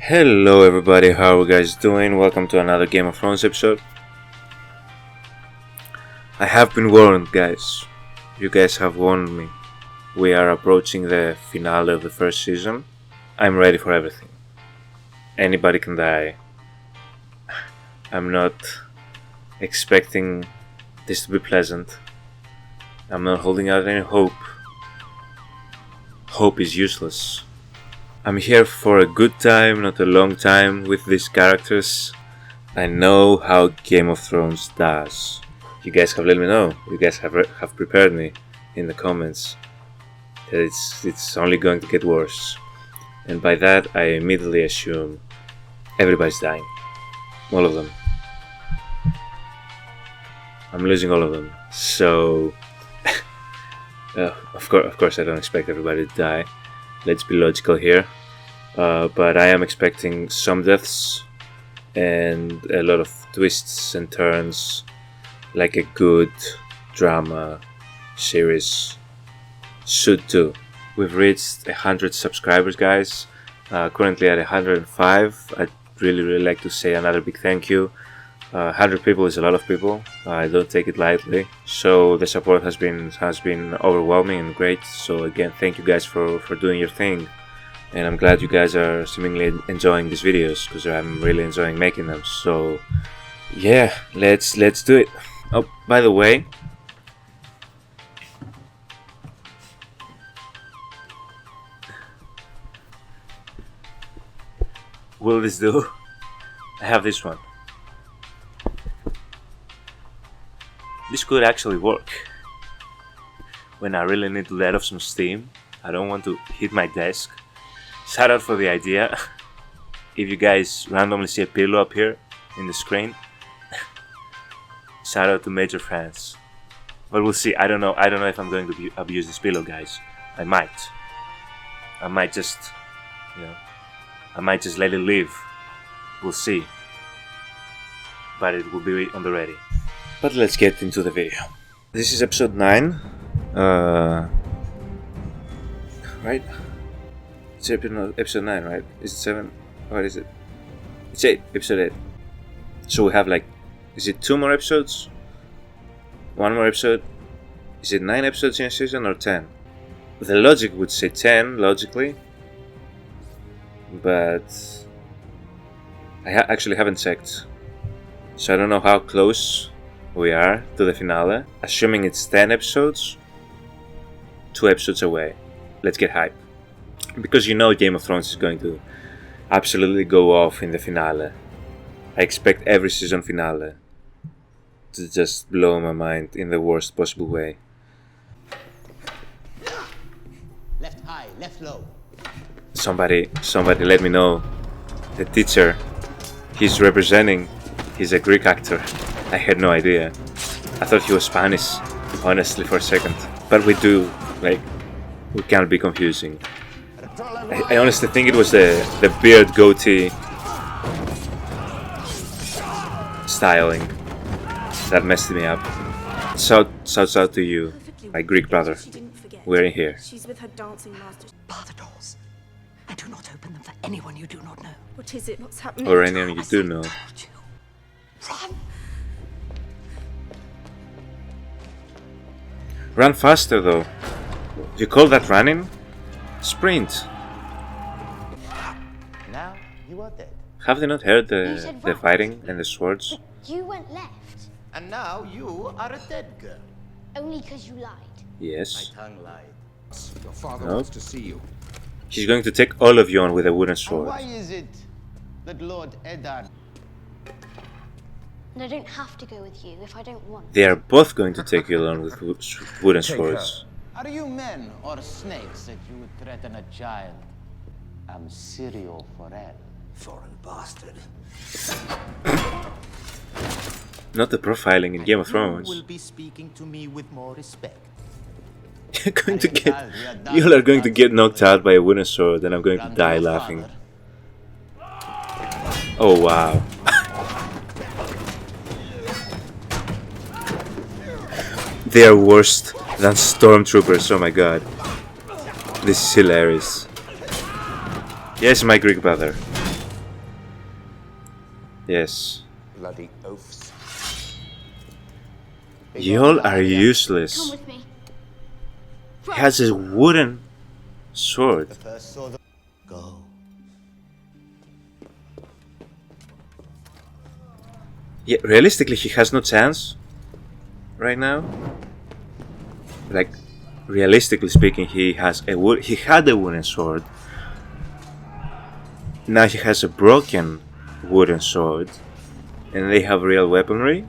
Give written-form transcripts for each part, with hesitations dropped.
Hello everybody, how are you guys doing? Welcome to another Game of Thrones episode. I have been warned, guys. You guys have warned me. We are approaching the finale of the first season. I'm ready for everything. Anybody can die. I'm not expecting this to be pleasant. I'm not holding out any hope. Hope is useless. I'm here for a good time, not a long time with these characters. I know how Game of Thrones does. You guys have let me know. You guys have prepared me in the comments that it's only going to get worse. And by that I immediately assume everybody's dying. All of them. I'm losing all of them. So of course I don't expect everybody to die. Let's be logical here, but I am expecting some deaths and a lot of twists and turns, like a good drama series should do. We've reached 100 subscribers, guys, currently at 105. I'd really like to say another big thank you. 100 people is a lot of people. I don't take it lightly. So the support has been overwhelming and great. So again, thank you guys for doing your thing. And I'm glad you guys are seemingly enjoying these videos, because I'm really enjoying making them. So yeah, let's do it. Oh, by the way, will this do? I have this one. This could actually work. When I really need to let off some steam, I don't want to hit my desk. Shout out for the idea. If you guys randomly see a pillow up here in the screen, shout out to major fans. But we'll see. I don't know if I'm going to abuse this pillow, guys. I might just, I might just let it live. We'll see. But it will be on the ready. But let's get into the video. This is episode 9. Right? It's episode 9, right? Is it 7? What is it? It's 8. Episode 8. So we have is it 2 more episodes? 1 more episode? Is it 9 episodes in a season or 10? The logic would say 10, logically. But I actually haven't checked. So I don't know how close we are to the finale. Assuming it's 10 episodes, 2 episodes away. Let's get hype. Because Game of Thrones is going to absolutely go off in the finale. I expect every season finale to just blow my mind in the worst possible way. Left high, left low. Somebody let me know. The teacher he's representing, he's a Greek actor. I had no idea. I thought he was Spanish, honestly, for a second. But we can't be confusing. I honestly think it was the beard goatee styling that messed me up. Shouts out to you, my Greek brother. We're in here. She's with her dancing master. Bar the doors, and do not open them for anyone you do not know. What is it? What's happening? Or anyone you do know. Run! Run faster, though. You call that running? Sprint. Now you are dead. Have they not heard the fighting and the swords? You went left, And now you are a dead girl. only because you lied. Yes. My tongue lied. Your father No. wants to see you. He's going to take all of you on with a wooden And sword. why is it that Lord Eddard And I don't have to go with you if I don't want. They are both going to take you along with wooden Take swords. Are you men or snakes that you would threaten a child? I'm Sirio Forel. Foreign bastard. Not the profiling in Game of You Thrones. will be speaking to me with more respect. You are going to get knocked out by a wooden sword, and I'm going to die laughing. Oh wow. They are worse than stormtroopers, oh my god. This is hilarious. Yes, my Greek brother. Yes. Bloody oafs. Y'all are Come useless. with me. He has a wooden sword. First saw the... Go. Yeah, realistically, he has no chance right now. Like, realistically speaking, he had a wooden sword. Now he has a broken wooden sword, and they have real weaponry.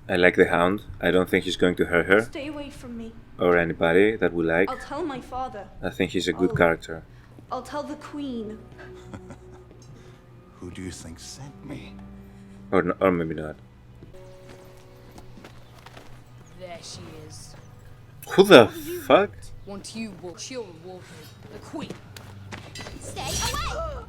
I like the Hound. I don't think he's going to hurt her Stay away from me. or anybody that we like. I'll tell my father. I think he's a good Oh. character. I'll tell the Queen. Who do you think sent me? Or maybe not. There she is. Who the fuck? Want you will she'll reward me. The queen. Stay away!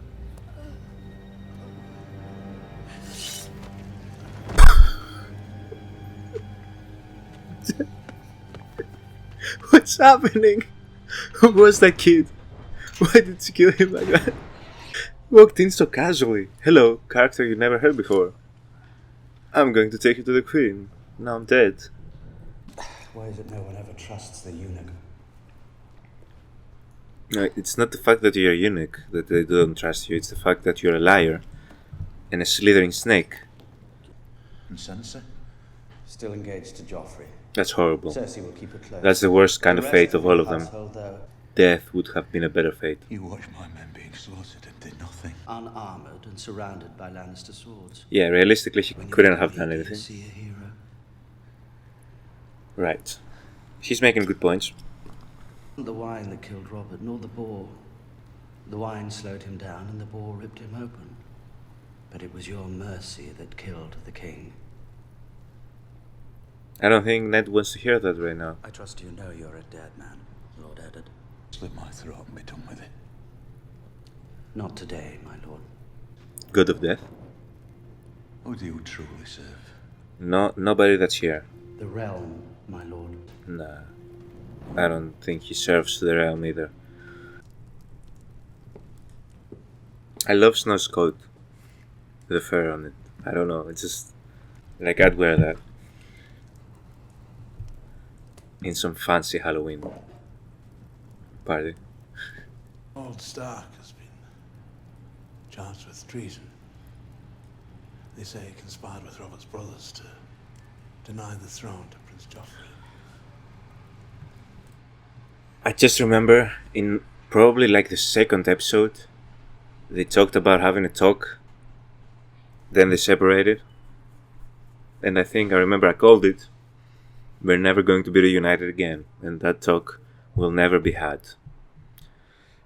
What's happening? Who was that kid? Why did you kill him like that? Walked in so casually. Hello, character you never heard before. I'm going to take you to the Queen. Now I'm dead. Why is it no one ever trusts the eunuch? No, it's not the fact that you're a eunuch that they don't trust you. It's the fact that you're a liar and a slithering snake. And Sansa? Still engaged to Joffrey. That's horrible. Cersei will keep her close. That's the worst kind of The fate rest of all the of them. household, though, Death would have been a better fate. You watched my men being slaughtered and did nothing. unarmored and surrounded by Lannister swords. Yeah, realistically, he When you couldn't look have at done me, do you anything. see a hero? Right. He's making good points. Not the wine that killed Robert, nor the boar. The wine slowed him down and the boar ripped him open. But it was your mercy that killed the king. I don't think Ned wants to hear that right now. I trust you know you're a dead man, Lord Eddard. Slit my throat and be done with it. Not today, my lord. God of Death? Who do you truly serve? No, nobody that's here. The realm, my lord. Nah. I don't think he serves the realm either. I love Snow's coat. The fur on it. I don't know, it's just... like, I'd wear that. In some fancy Halloween party. Old Stark has been charged with treason. They say he conspired with Robert's brothers to deny the throne to Prince Joffrey. I just remember in probably like the second episode, they talked about having a talk, then they separated, and I think I remember I called it, we're never going to be reunited again, and that talk will never be had.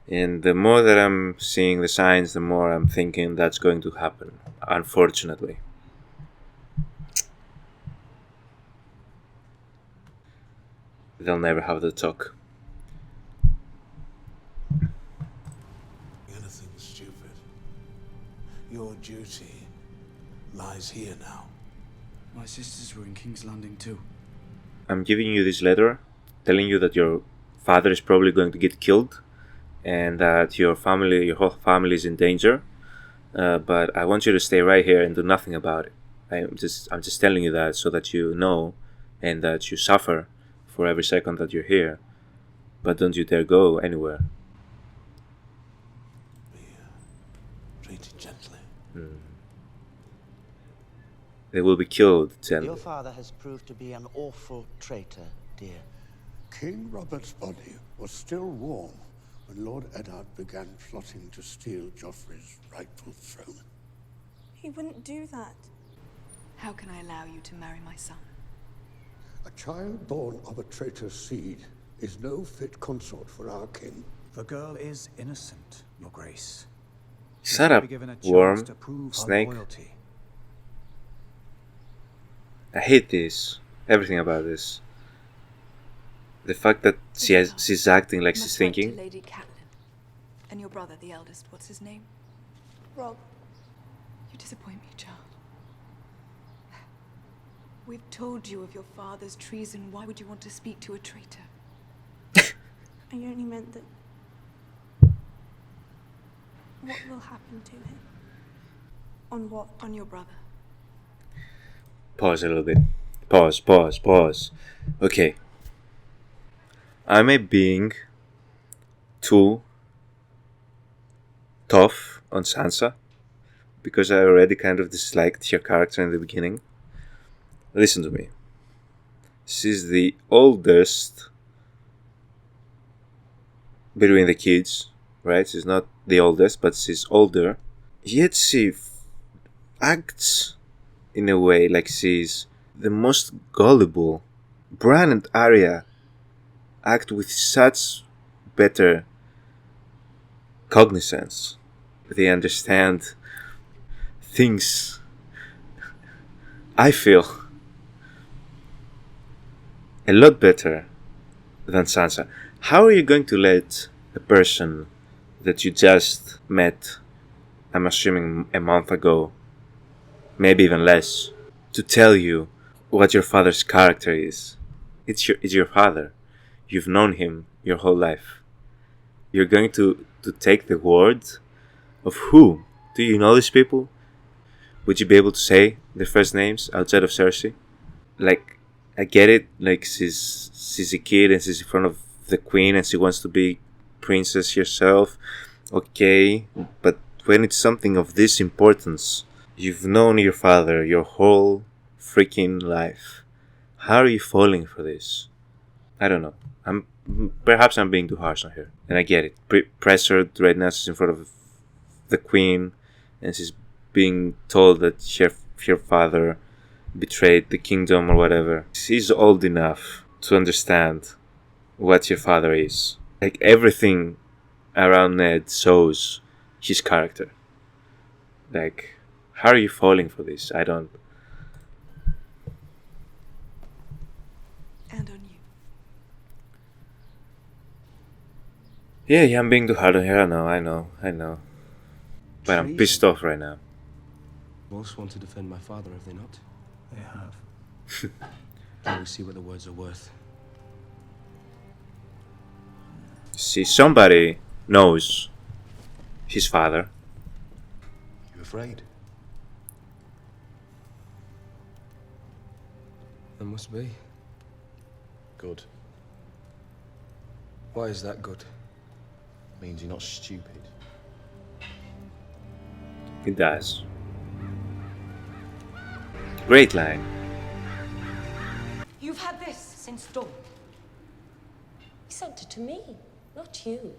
And the more that I'm seeing the signs, the more I'm thinking that's going to happen, unfortunately. They'll never have the talk. Anything stupid. Your duty lies here now. My sisters were in King's Landing too. I'm giving you this letter, telling you that your father is probably going to get killed, and that your whole family is in danger. But I want you to stay right here and do nothing about it. I'm just telling you that so that you know, and that you suffer for every second that you're here. But don't you dare go anywhere. Be treated gently. They will be killed, Your gently. father has proved to be an awful traitor, dear. King Robert's body was still warm when Lord Eddard began plotting to steal Joffrey's rightful throne. He wouldn't do that. How can I allow you to marry my son? A child born of a traitor's seed is no fit consort for our king. The girl is innocent, Your Grace. Shut up, worm, snake. Loyalty. I hate this. Everything about this. The fact that she's acting like she's thinking. Lady Catelyn. And your brother, the eldest, what's his name? Rob, You disappoint me, child. We've told you of your father's treason. Why would you want to speak to a traitor? I only meant that What will happen to him? On what? On your brother. Pause a little bit. Pause. Okay. Am I being too tough on Sansa? Because I already kind of disliked her character in the beginning. Listen to me. She's the oldest between the kids, right? She's not the oldest, but she's older. Yet she acts in a way like she's the most gullible. Bran and Arya act with such better cognizance. They understand things, I feel, a lot better than Sansa. How are you going to let a person that you just met, I'm assuming a month ago, maybe even less, to tell you what your father's character is? It's your father. You've known him your whole life. You're going to take the word of who? Do you know these people? Would you be able to say their first names outside of Cersei? Like, I get it, like she's a kid and she's in front of the queen and she wants to be princess herself. Okay, but when it's something of this importance, you've known your father your whole freaking life. How are you falling for this? I don't know. Perhaps I'm being too harsh on her, and I get it. Pressured right now, she's in front of the queen, and she's being told that her father betrayed the kingdom or whatever. She's old enough to understand what your father is. Like, everything around Ned shows his character. Like, how are you falling for this? I don't. And on you. Yeah, I'm being too hard on her. I know. But I'm pissed off right now. Most want to defend my father, have they not? They have. Now we see what the words are worth. See, somebody knows his father. You afraid? There must be. Good. Why is that good? Means you're not stupid. It does. Great line. You've had this since dawn. He sent it to me, not you.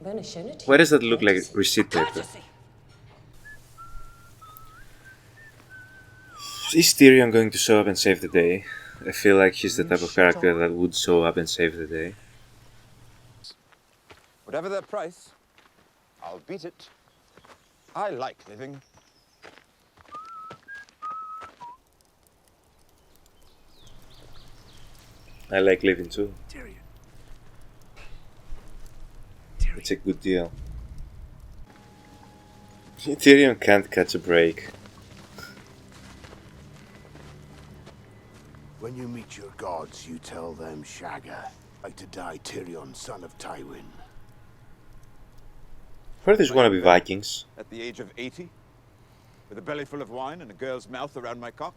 I've only shown it to you. Why does that look like receipt paper? Courtesy. Is Tyrion going to show up and save the day? I feel like he's the type of character that would show up and save the day. Whatever their price, I'll beat it. I like living. I like living too. Tyrion. It's a good deal. Tyrion can't catch a break. When you meet your gods, you tell them, Shagger, like to die Tyrion, son of Tywin. Where does wanna be Vikings? At the age of 80, with a belly full of wine and a girl's mouth around my cock.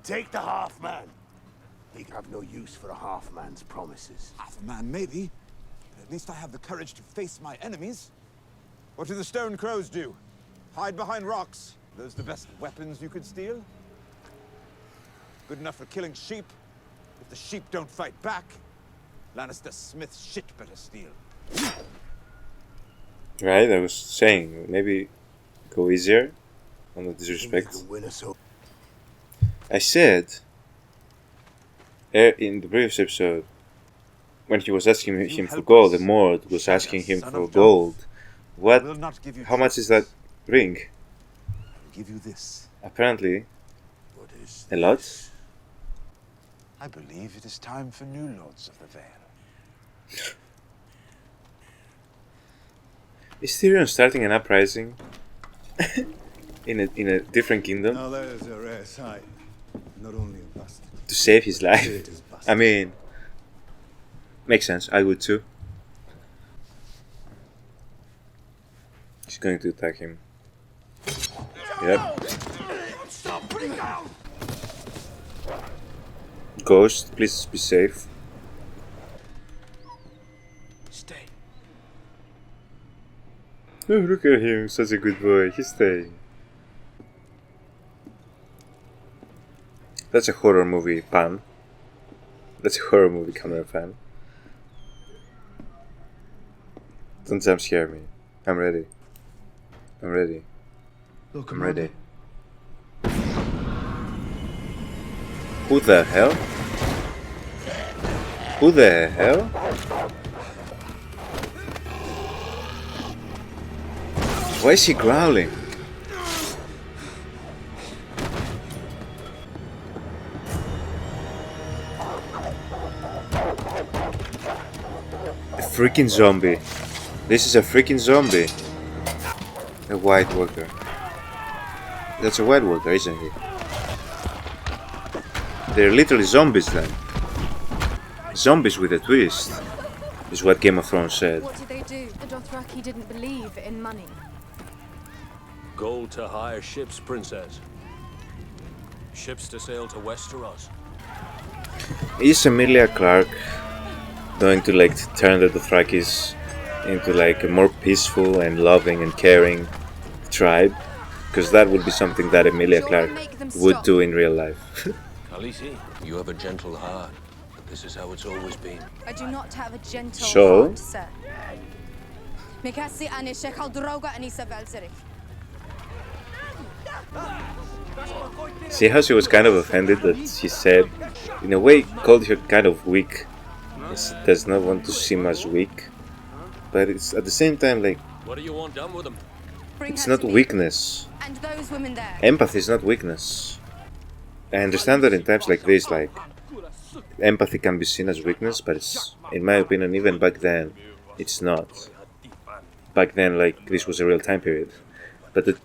Take the half-man. He have no use for a half-man's promises. Half a man, maybe. But at least I have the courage to face my enemies. What do the stone crows do? Hide behind rocks. Are those the best weapons you could steal? Good enough for killing sheep. If the sheep don't fight back, Lannister Smith's shit better steal. Right, I was saying, maybe go easier on the disrespect. I said in the previous episode, when he was asking him for gold, the Mord was asking him for gold. What? How much is that ring? I'll give you this. Apparently, What is a lot. I believe it is time for new Lords of the Vale. Is Tyrion starting an uprising in a different kingdom Now that is a rare sight. Not only a bastard. to save his life? I mean, Makes sense, I would too. She's going to attack him. Yep. Ghost, please be safe. Stay. Oh, look at him, such a good boy. He's staying. That's a horror movie pan. That's a horror movie camera fan. Don't jump scare me. I'm ready. I'm ready. Look, I'm ready. Who the hell? Who the hell? Why is he growling? A freaking zombie. This is a freaking zombie. A white walker. That's a white walker, isn't he? They're literally zombies then. Zombies with a twist, is what Game of Thrones said. What did they do? The Dothraki didn't believe in money. Gold to hire ships, princess. Ships to sail to Westeros. Is Emilia Clarke going to like turn the Dothrakis into like a more peaceful and loving and caring tribe? Because that would be something that Emilia Clarke would do in real life. Khaleesi, you have a gentle heart, but this is how it's always been. I do not have a gentle So? heart, sir. Mikasi ani shekal droga ani savelzerik. See how she was kind of offended that she said, in a way, called her kind of weak. She does not want to seem as weak, but it's at the same time like What do you want done with them? it's not weakness. And those women there. Empathy is not weakness. I understand that in times like this, like empathy can be seen as weakness, but it's, in my opinion, even back then, it's not. Back then, like this was a real time period, but the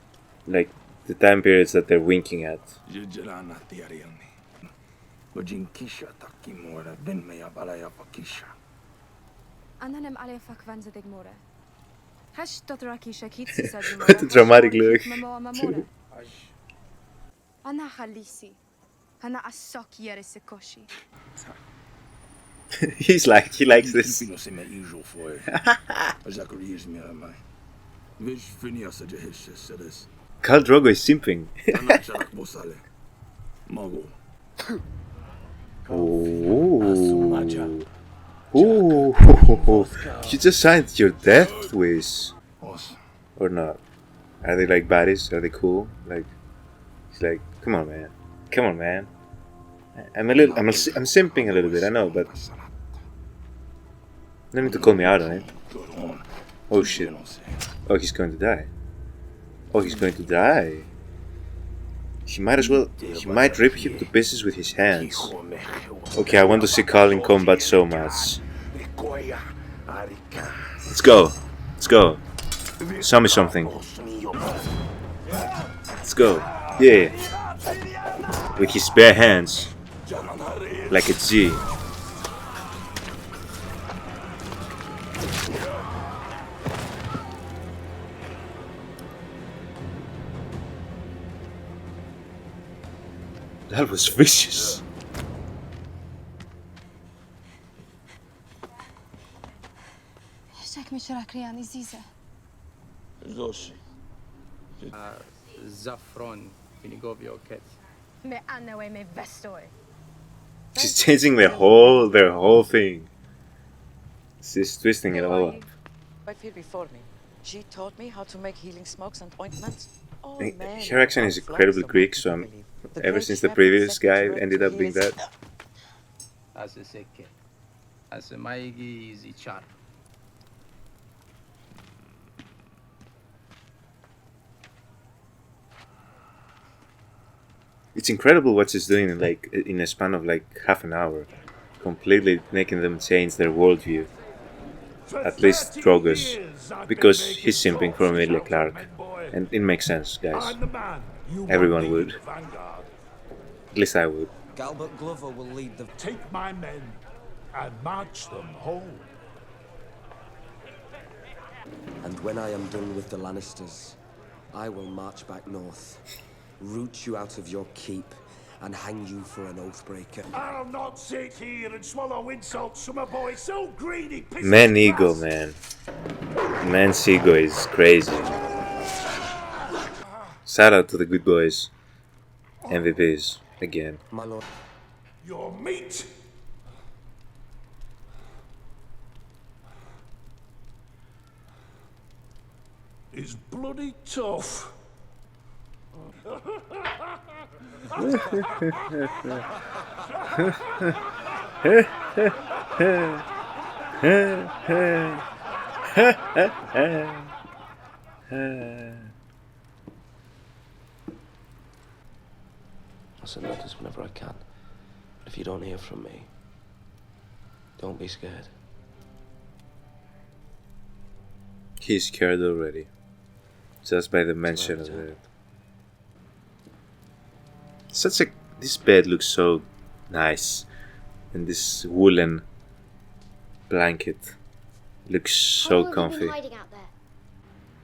time periods that they're winking at. Annanem alea fakwanza digmore. Hash Dothraki shakit What a dramatic lyric. Anna Khaleesi. Anna asok yere sekoshi. He likes this. Khal Drogo is simping. Ooh. Ooh. You just signed your death wish. Or not? Are they like baddies? Are they cool? Like, he's like, come on, man. Come on, man. I'm simping a little bit, I know, but no need to call me out on it. Oh shit. Oh, he's going to die. Oh, he's going to die. He might as well. He might rip him to pieces with his hands. Okay, I want to see Khal in combat so much. Let's go. Let's go. Show me something. Let's go. Yeah. With his bare hands. Like a G. That was vicious. Shek Mishrakriani Ziza. Zoshi. Zafron, Vinigovio Ket. Me annawe me vestoy. She's changing their whole thing. She's twisting it all up. Right here before me. She taught me how to make healing smokes and ointments. Oh, man, Her accent is incredibly Greek, so ever since the previous guy ended up being that. As a seke. As a maigi zichar. It's incredible what she's doing in a span of like half an hour, completely making them change their worldview. At least Drogo's, because he's simping for Emilia Clarke, and it makes sense, guys. Everyone would. At least I would. Galbert Glover will lead the... Take my men and march them home. And when I am done with the Lannisters, I will march back north, root you out of your keep, and hang you for an oathbreaker. I'll not sit here and swallow insults from a boy so greedy. Man ego, man. Man's ego is crazy. Shout out to the good boys. MVPs again. My lord. Your meat is bloody tough. I'll send notice whenever I can. If you don't hear from me, don't be scared. He's scared already. Just by the mention of it. This bed looks so nice. And this woolen blanket looks so How long have you comfy. been hiding out there?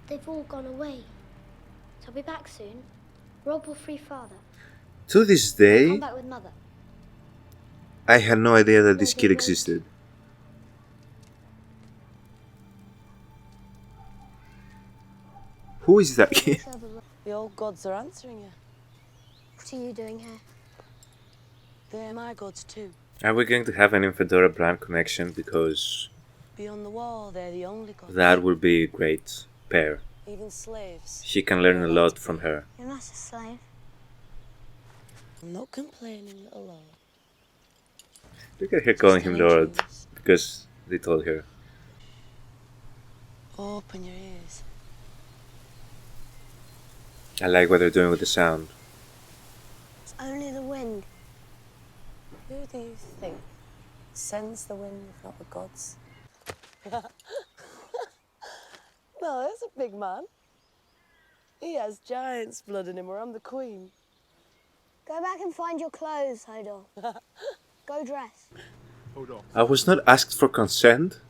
They've all gone away. So I'll be back soon. Rob will free father. To this day, Come back with mother. I had no idea that this kid existed. Who is that kid? The old gods are answering you. What are you doing here? They're my gods too. Are we going to have an Infedora Prime connection? Because Beyond the wall, they're the only gods. that would be a great pair. Even slaves. He can learn a lot from her. You're not a slave. I'm not complaining, little lord. Look at her calling him Lord. Because they told her. Open your ears. I like what they're doing with the sound. It's only the wind. Who do you think sends the wind if not the gods? No, that's a big man. He has giant's blood in him, or I'm the queen. Go back and find your clothes, Hodor. Go dress. Hold on. I was not asked for consent.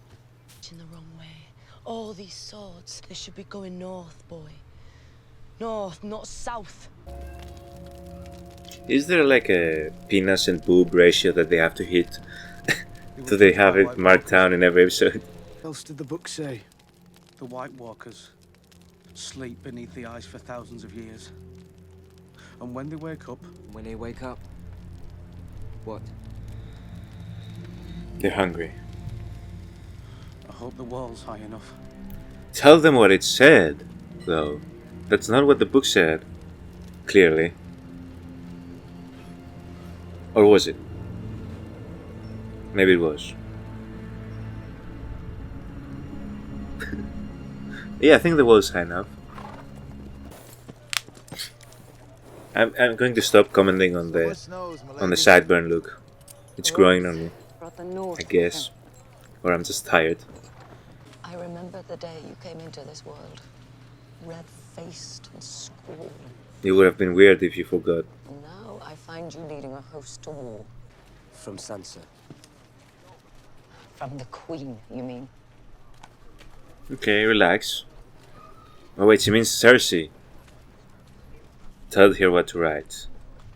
In the wrong way. All these swords, they should be going north, boy. North, not south. Is there like a penis and boob ratio that they have to hit? Do they have it marked down in every episode? What else did the book say? The White Walkers sleep beneath the ice for thousands of years. And when they wake up... When they wake up, what? They're hungry. I hope the wall's high enough. Tell them what it said, though. That's not what the book said. Clearly. Or was it? Maybe it was. Yeah, I think the wall is high enough. I'm going to stop commenting on the sideburn look. It's growing on me, I guess. Or I'm just tired. I remember the day you came into this world. Red-faced and scrawny. It would have been weird if you forgot. Now I find you leading a host to war. From Sansa. From the Queen, you mean? Okay, relax. Oh wait, she means Cersei. Told her what to write.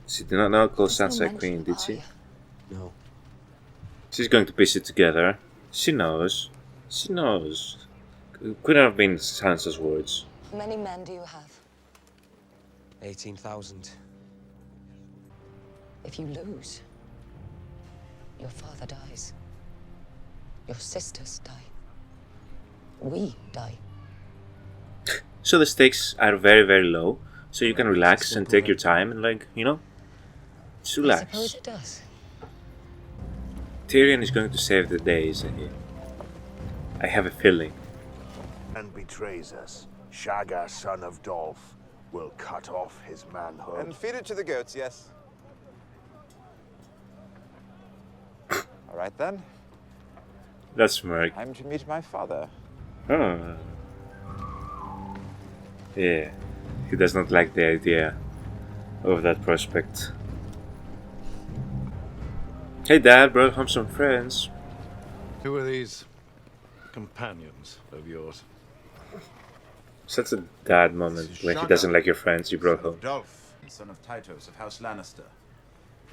She did not know call Sansa a queen, did she? No. She's going to piece it together. She knows. She knows. Couldn't have been Sansa's words. How many men do you have? 18,000. If you lose, your father dies. Your sisters die. We die. So the stakes are very, very low. So you can relax and take your time and, like, you know, just I relax. suppose it does. Tyrion is going to save the day, isn't he? I have a feeling. And betrays us. Shaga, son of Dolph, will cut off his manhood. And feed it to the goats, yes. All right, then. That's Merc. Time to meet my father. Oh. Yeah. He does not like the idea of that prospect. Hey Dad, brought home some friends. Who are these companions of yours? Such a dad moment when he doesn't like your friends you brought home. Dolph, son of Tytos of House Lannister,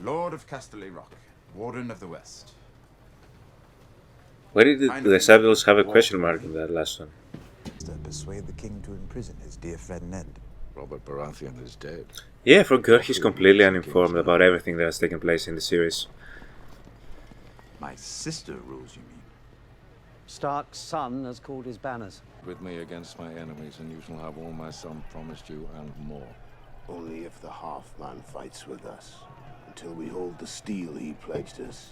Lord of Casterly Rock, Warden of the West. Why did the subtitles have a question mark in that last one? Persuade the king to imprison his dear friend Ned. Robert Baratheon is dead. Yeah, I forgot he's completely uninformed about everything that has taken place in the series. My sister rules, you mean? Stark's son has called his banners. With me against my enemies, and you shall have all my son promised you and more. Only if the half-man fights with us. Until we hold the steel he pledged us,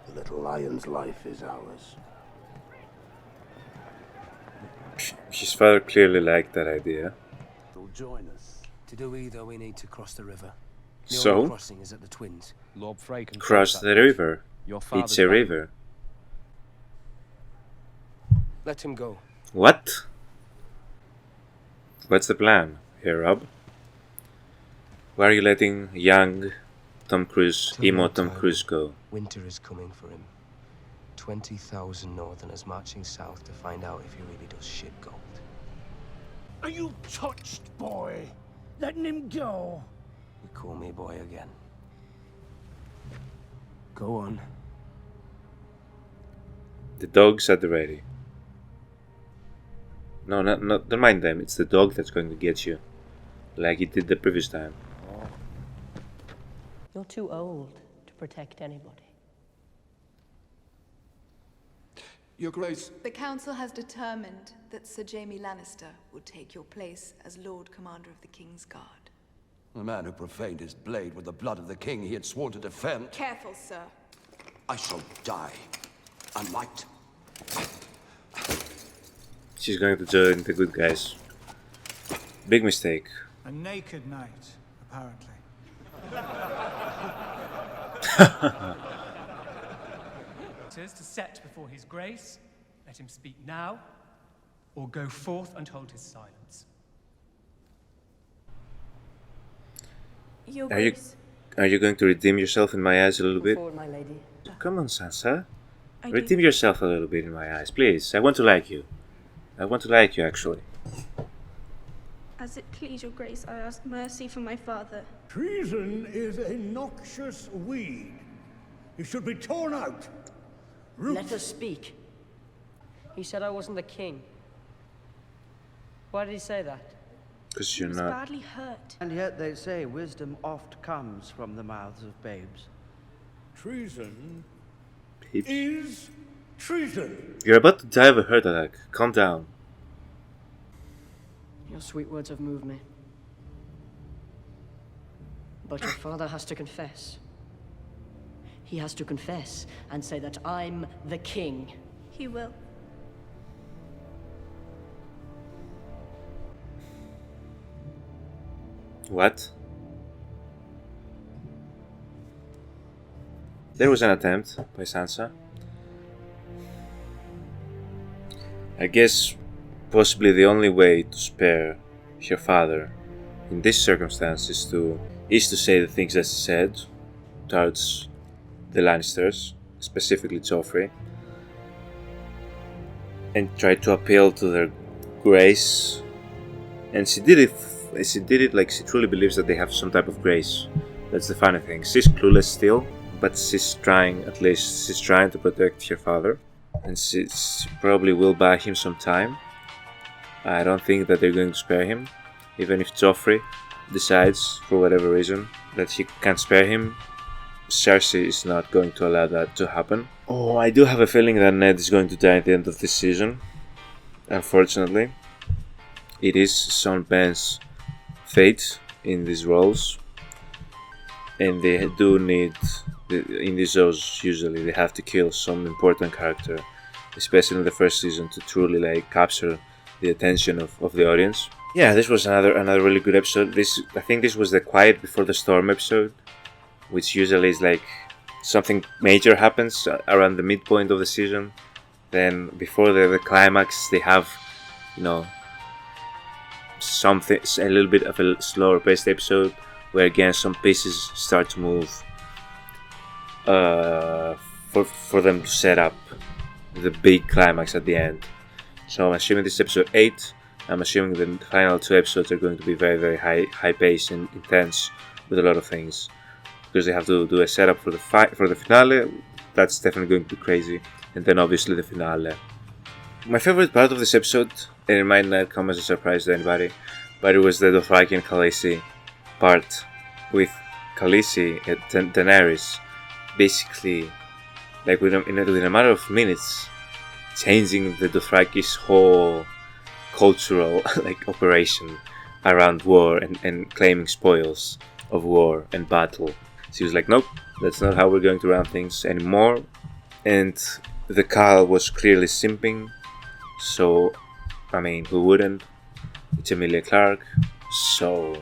the little lion's life is ours. His father clearly liked that idea. Will join us. To do either, we need to cross the river. The So? only crossing is at the Twins. Lord Frey can Cross the river. It's a river. Let him go. What? What's the plan here, Rob? Why are you letting young Tom Cruise, emo Tom Cruise go? Winter is coming for him. 20,000 Northerners marching south to find out if he really does ship gold. Are you touched, boy? Letting him go? You call me boy again. Go on. The dog's at the ready. No, don't mind them. It's the dog that's going to get you. Like it did the previous time. You're too old to protect anybody. Your Grace. The Council has determined that Sir Jaime Lannister will take your place as Lord Commander of the King's Guard. The man who profaned his blade with the blood of the king he had sworn to defend. Careful, sir. I shall die. Unliked. She's going to join the good guys. Big mistake. A naked knight, apparently. To set before his grace, let him speak now, or go forth and hold his silence. Your Are you Grace. going to redeem yourself in my eyes a little bit? Forward, my lady. Come on, Sansa. I Redeem do. yourself a little bit in my eyes, please. I want to like you. I want to like you, actually. As it please your Grace, I ask mercy for my father. Treason is a noxious weed. It should be torn out. Let us speak. He said I wasn't the king. Why did he say that? Because He was badly hurt. And yet they say wisdom oft comes from the mouths of babes. Treason Peeps. is treason. You're about to die of a heart attack. Calm down. Your sweet words have moved me. But your father has to confess. He has to confess and say that I'm the king. He will. What? There was an attempt by Sansa. I guess possibly the only way to spare her father in this circumstance is to say the things that she said towards the Lannisters, specifically Joffrey, and try to appeal to their grace. And she did it. She did it like she truly believes that they have some type of grace. That's the funny thing. She's clueless still, but she's trying. At least she's trying to protect her father, and she probably will buy him some time. I don't think that they're going to spare him, even if Joffrey decides, for whatever reason, that he can't spare him. Cersei is not going to allow that to happen. Oh, I do have a feeling that Ned is going to die at the end of this season. Unfortunately, it is Sean Penn's fate in these roles, and they do need, in these shows usually, they have to kill some important character, especially in the first season, to truly like capture the attention of the audience. Yeah, this was another really good episode. I think this was the Quiet Before the Storm episode, which usually is like something major happens around the midpoint of the season. Then before the climax, they have, you know, something, a little bit of a slower paced episode where again some pieces start to move for them to set up the big climax at the end. So I'm assuming this is episode 8. I'm assuming the final 2 episodes are going to be very, very high paced and intense with a lot of things, because they have to do a setup for the finale. That's definitely going to be crazy, and then obviously the finale. My favorite part of this episode, and it might not come as a surprise to anybody, but it was the Dothraki and Khaleesi part, with Khaleesi and Daenerys basically, like within a matter of minutes, changing the Dothraki's whole cultural like operation around war and claiming spoils of war and battle. She was like, nope, that's not how we're going to run things anymore. And the Khal was clearly simping, so I mean, who wouldn't? It's Emilia Clarke, so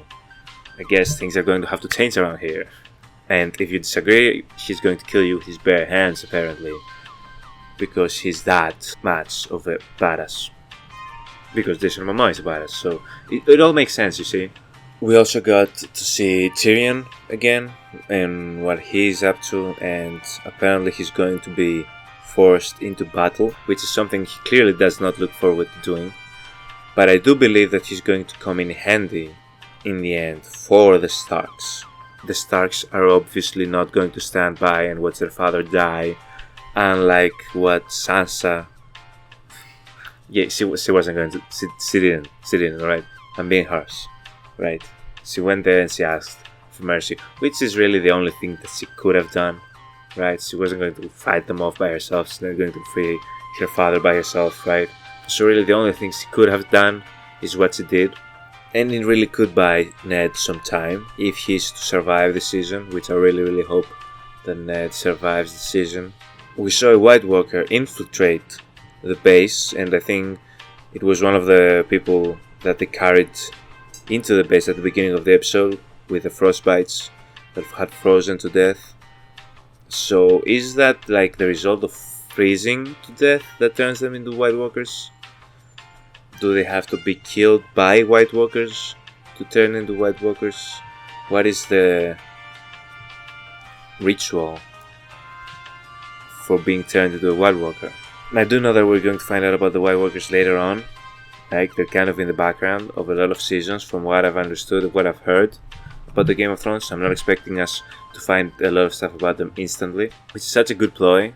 I guess things are going to have to change around here. And if you disagree, he's going to kill you with his bare hands, apparently, because he's that much of a badass. Because Jason Momoa is a badass, so it all makes sense, you see. We also got to see Tyrion again and what he's up to, and apparently he's going to be forced into battle, which is something he clearly does not look forward to doing. But I do believe that he's going to come in handy in the end for the Starks. The Starks are obviously not going to stand by and watch their father die, unlike what Sansa... Yeah, she wasn't going to... She didn't, right? I'm being harsh, right? She went there and she asked for mercy, which is really the only thing that she could have done, right? She wasn't going to fight them off by herself, she's not going to free her father by herself, right? So really the only thing she could have done is what she did. And it really could buy Ned some time if he's to survive the season, which I really hope that Ned survives the season. We saw a White Walker infiltrate the base, and I think it was one of the people that they carried into the base at the beginning of the episode with the frostbites that had frozen to death. So is that like the result of freezing to death that turns them into White Walkers? Do they have to be killed by White Walkers to turn into White Walkers? What is the ritual for being turned into a White Walker? I do know that we're going to find out about the White Walkers later on. Like, they're kind of in the background of a lot of seasons from what I've understood, what I've heard about the Game of Thrones. I'm not expecting us to find a lot of stuff about them instantly, which is such a good ploy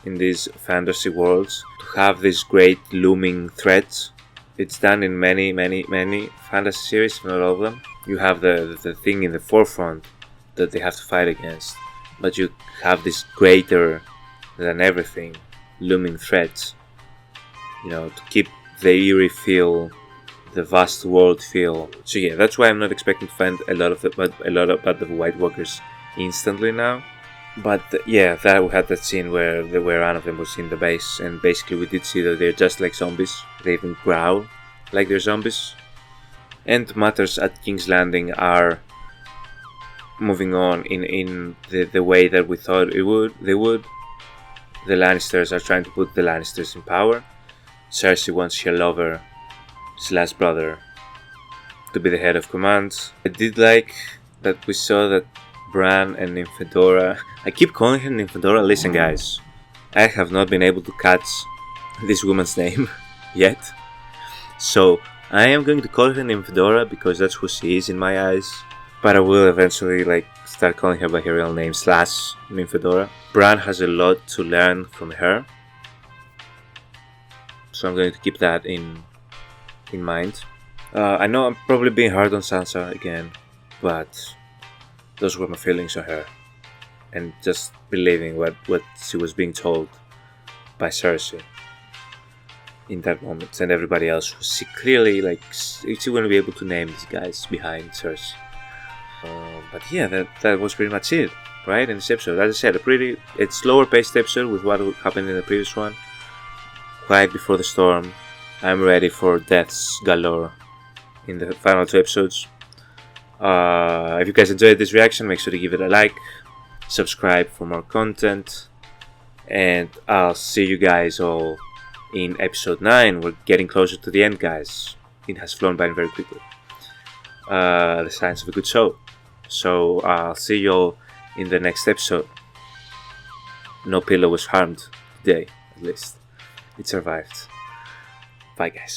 in these fantasy worlds, to have these great looming threats. It's done in many fantasy series, if not all of them. You have the thing in the forefront that they have to fight against, but you have this greater than everything looming threats, you know, to keep the eerie feel, the vast world feel. So yeah, that's why I'm not expecting to find a lot about the White Walkers instantly now. But yeah, that we had that scene where one of them was in the base, and basically we did see that they're just like zombies. They even growl like they're zombies. And matters at King's Landing are moving on in the way that we thought they would. The Lannisters are trying to put the Lannisters in power. Cersei wants her lover, slash brother, to be the head of command. I did like that we saw that Bran and Nymfedora... I keep calling her Nymfedora. Listen guys, I have not been able to catch this woman's name yet. So I am going to call her Nymfedora because that's who she is in my eyes. But I will eventually start calling her by her real name, slash Nymfedora. Bran has a lot to learn from her, so I'm going to keep that in mind. I know I'm probably being hard on Sansa again, but those were my feelings on her, and just believing what she was being told by Cersei in that moment, and everybody else who she clearly she wouldn't be able to name these guys behind Cersei. But yeah, that was pretty much it, right, in this episode. As I said, a slower paced episode with what happened in the previous one. Quiet before the storm. I'm ready for deaths galore in the final 2 episodes. If you guys enjoyed this reaction, make sure to give it a like, subscribe for more content, and I'll see you guys all in episode 9. We're getting closer to the end, guys. It has flown by very quickly. The signs of a good show. So I'll see you all in the next episode. No pillow was harmed today, at least. It survived. Bye, guys.